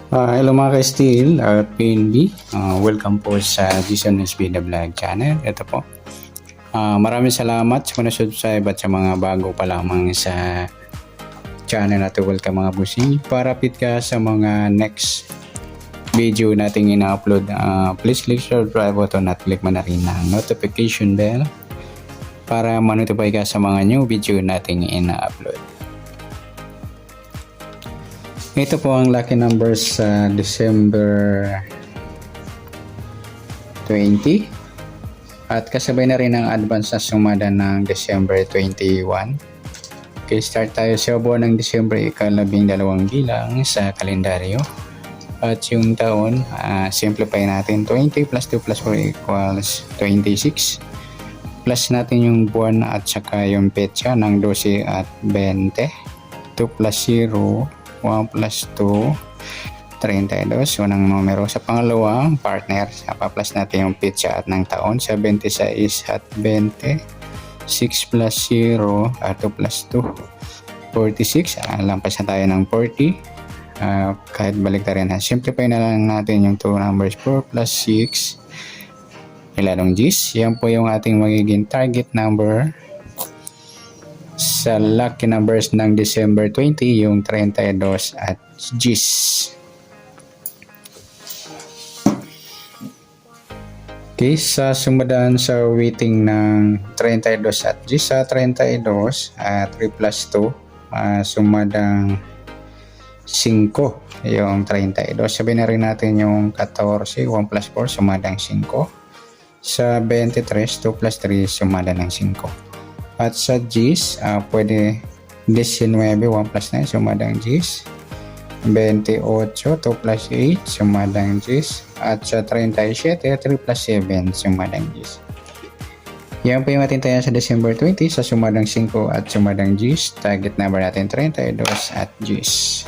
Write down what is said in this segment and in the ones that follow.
Hello mga ka-Steel at PNB. Welcome po sa Jason SB The Vlog channel. Ito po. Maraming salamat sa mga subscribe at sa mga bago pa lamang sa channel na to. Welcome mga busing. Para update ka sa mga next video nating ina-upload, please click subscribe button at click mo na rin ang notification bell para ma-notify ka sa mga new video nating ina-upload. Ito po ang lucky numbers sa December 20 at kasabay na rin ang advance na sumada ng December 21. Okay, start tayo sa buwan ng December, ika-12 bilang sa kalendaryo. At yung taon, simplify natin. 20 plus 2 plus 4 equals 26. Plus natin yung buwan at saka yung petsa ng 12 at 20. 2 plus 0, 1 plus 2, 32. Unang numero. Sa pangalawang partner, pa-plus natin yung petsa at ng taon sa 26 at 20. 6 plus 0 at 2 plus 2, 46. Lampas na tayo ng 40. Kahit balik na rin. Simplify na lang natin yung 2 numbers. 4 plus 6. Ilalong G's. Yan po yung ating magiging target number sa lucky numbers ng December 20, yung 32 at G's. Okay, sa sumadaan sa weighting ng 32 at G's, sa 32 at 3 plus 2, sumadang 5 yung 32. Sabihin na rin natin yung 14, 1 plus 4, sumadang 5. Sa 23, 2 plus 3, sumada ng 5. At sa G's, pwede 19, 1 plus 9, sumadang G's. 28, 2 plus 8, sumadang G's. At sa 37, 3 plus 7, sumadang G's. Yan po yung ating tayo sa December 20 sa sumadang 5 at sumadang G's. Target number natin 32 at G's.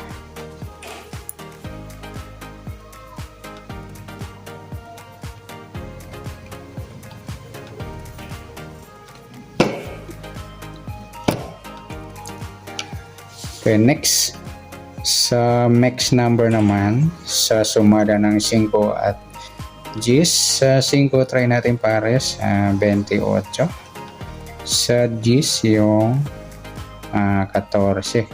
Okay, next. Sa max number naman, sa sumada ng 5 at G's, sa 5 try natin pares, 28. Sa G's yung 14.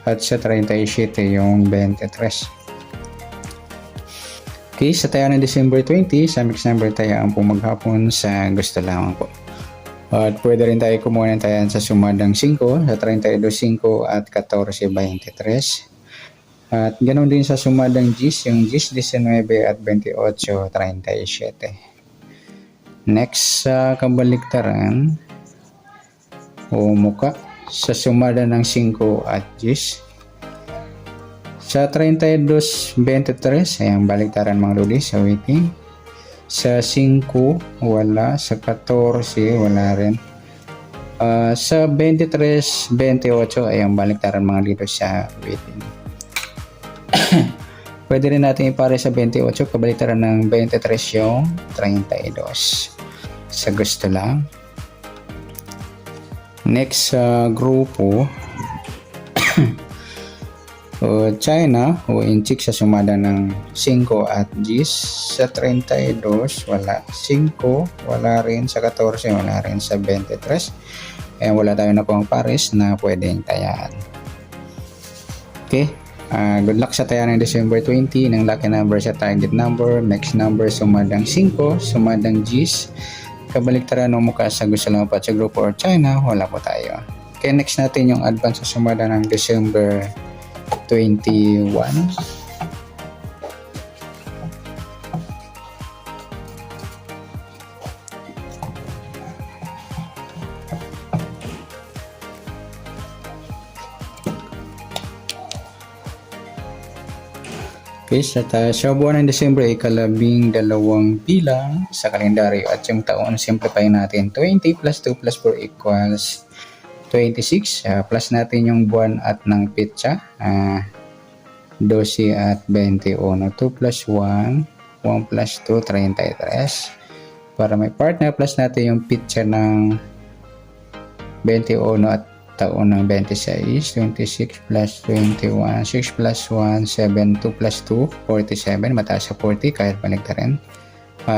At sa 37 yung 23. Okay, sa tayo ng December 20, sa mix number tayo ang pumaghapon sa gusto lamang po. At pwede rin tayo kumuha ng tayan sa sumadang 5, sa 32, 5 at 14, 23. At ganoon din sa sumadang G's, yung G's 19 at 28, 37. Next, sa kabaliktaran o muka, sa sumada ng 5 at G's. Sa 32, 23, ayan baliktaran mga lodi sa weighting. Sa 5, wala. Sa 14, wala rin. Sa 23, 28, ay ang baliktaran mga dito sa weighting. Pwede rin natin ipare sa 28, kabaliktaran ng 23 yung 32. Sa gusto lang. Next sa grupo, China o inchik sa sumada ng 5 at G's. Sa 32 wala. 5 wala rin. Sa 14 wala rin. Sa 23 wala tayo na pong pares na pwedeng tayaan. Okay, good luck sa tayan ng December 20 ng lucky number sa target number. Next number sumadang 5, sumadang G's, kabaliktaran ng mukha sa gusto lang pa sa grupo or China, wala po tayo. Okay, next natin yung advance sa sumada ng December 21. Okay, sa buwan ng December, ika-12 bilang sa kalendaryo at yung taon, simplify natin. 20 plus 2 plus 4 equals 26. Plus natin yung buwan at ng petsa, 12 at 21. 2 plus 1, 1 plus 2, 33. Para may partner, plus natin yung petsa ng 21 at taon ng 26, 26 plus 21, 6 plus 1, 7, 2 plus 2, 47, mataas sa 40 kahit baligta rin.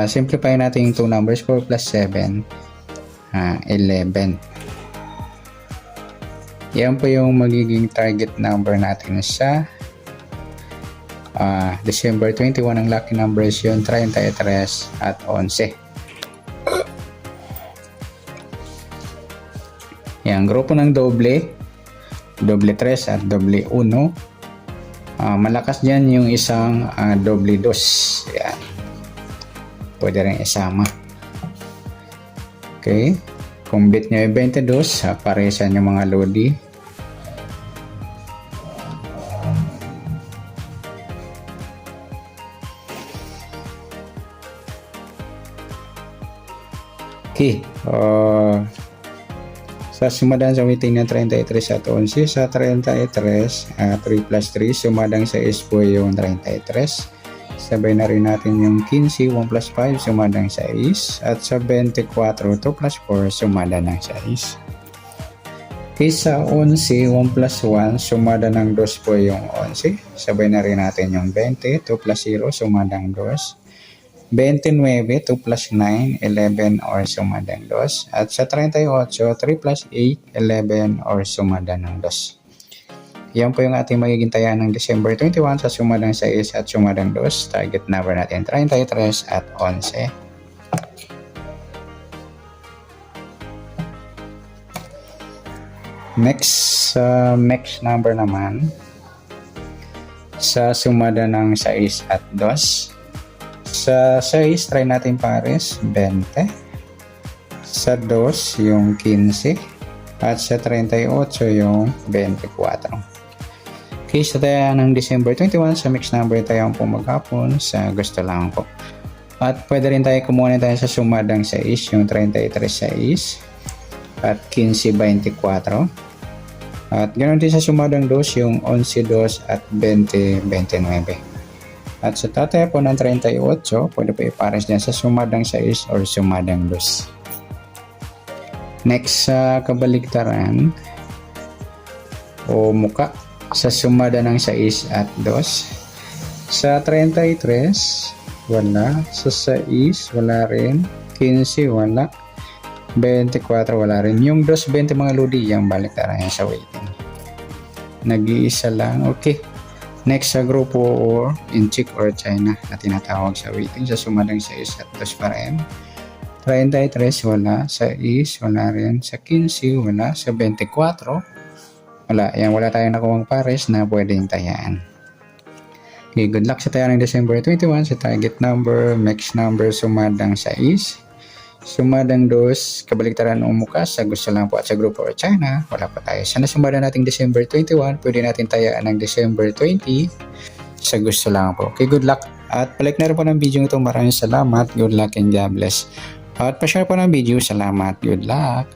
Simplify natin yung 2 numbers, 4 plus 7, 11. Yan po yung magiging target number natin sa December 21. Ang lucky numbers yun, 33 at 11. Yan, grupo ng doble 3 at doble 1. Malakas dyan yung isang doble 2. Yan. Pwede rin isama. Okay. Kung bit nyo ay 22, paresan yung mga lodi. Okay. Sa sumadang sa waiting na 33 at 11, sa 33, 3 plus 3, sumadang sa 6 po yung 33. Sabay na rin natin yung 15, 1 plus 5, sumadang sa 6. At sa 24, 2 plus 4, sumada ng 6. Okay, sa 11, 1 plus 1, sumada ng 2 po yung 11. Sabay na rin natin yung 20, 2 plus 0, sumadang 2. 29, 2 plus 9, 11 or sumadang 2. At sa 38, 3 plus 8, 11 or sumadang ng 2. Yan po yung ating magiging taya ng December 21 sa sumadang 6 at sumadang 2. Target number natin 33 at 11. Next number naman sa sumada ng 6 at 2. Sa 6, try natin pares, 20. Sa 2, yung 15. At sa 38, yung 24. Okay, sa taya ng December 21, sa mixed number tayo po maghapon, sa gusto lang po. At pwede rin tayo kumuha tayo sa sumadang 6, yung 33, 6. At 15, 24. At ganoon din sa sumadang 2, yung 11, 2 at 20, 29. At sa tataya po ng 38, pwede po ipares dyan sa sumadang 6 or sumadang 2. Next, sa kabaligtaran o muka sa sumada ng 6 at 2. Sa 33, wala. Sa 6, wala rin. 15, wala. 24, wala rin. Yung 2, 20 mga lodi, yung baliktaran yan sa waiting. Nag-iisa lang. Okay. Next sa grupo or Incheck or China na tinatawag sa waiting sa sumadang 6 at 2 pa rin. 33 wala, sa 6 wala rin, sa 15 wala, sa 24 wala. Yan, wala tayong nakuwang pares na pwedeng tayaan. Okay, good luck sa taya ng December 21 sa target number, mixed number, sumadang 6. Sumadang 2, kabaligtaran ng umukas, sa gusto lang po at sa grupo or China, wala pa tayo. Sana sumada nating December 21, pwede natin tayaan ng December 20, sa gusto lang po. Okay, good luck. At palike na rin po ng video ito. Maraming salamat, good luck and God bless. At pa-share po ng video, salamat, good luck.